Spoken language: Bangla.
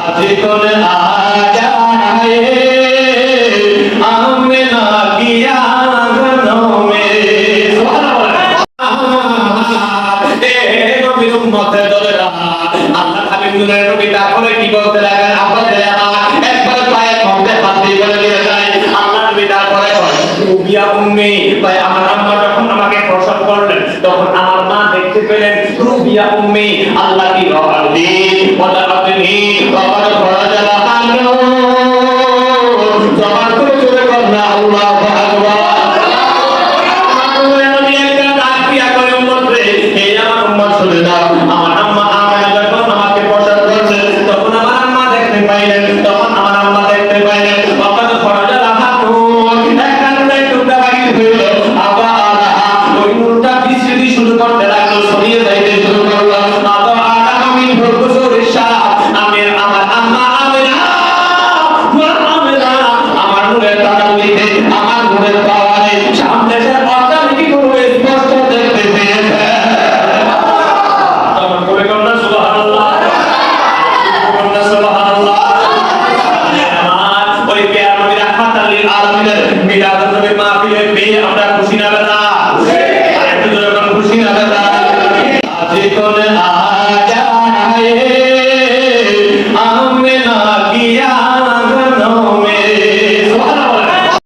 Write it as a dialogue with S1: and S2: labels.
S1: आशिकों आ जाए आमिना की आंगनों में नबीर उम्मतेর দলেরা আল্লাহ হাবিব নূরের নবী তারপরে কি বলতে লাগেন আপনাদের একবার পায়ে মধ্যে হাত দিয়ে বলে দিয়ে যায় আল্লাহ নবী তারপরে রুবিয়া উম্মি ভাই আমার আম্মা যখন আমাকে প্রসব করলেন তখন আমার মা দেখতে পেলেন রুবিয়া উম্মি আল্লাহ কি রহমত দিন ওয়াদাতনি ওয়াকাদ ফরাজালা আনহু জবান করে জোরে বলেন আল্লাহু আকবার শুনে দাও আমার আম্মা আমেনা যখন আমাকে প্রসব করলেন তখন আমার আম্মা দেখতে পাইলেন তখন আমার আম্মা দেখতে পাইলেন ওয়াকাদ ফরাজালা আনহু একটা নূরের টুকরা বাহির হইল আবা আলাহা ওই নূরটা বিসৃতি শুরু করতে লাগলো ছড়িয়ে যাইতে শুরু করলো আবা আলাহা আমি ভরকুসুর শাহ আমার আম্মা আমেনা আমার নূরের তাকাল্লিতে আমার নূরের পাওয়ারে সামনে সে অর্গানিক করে স্পষ্ট দেখতে পেয়েছে खुशी ना बता आशिकों आ जाए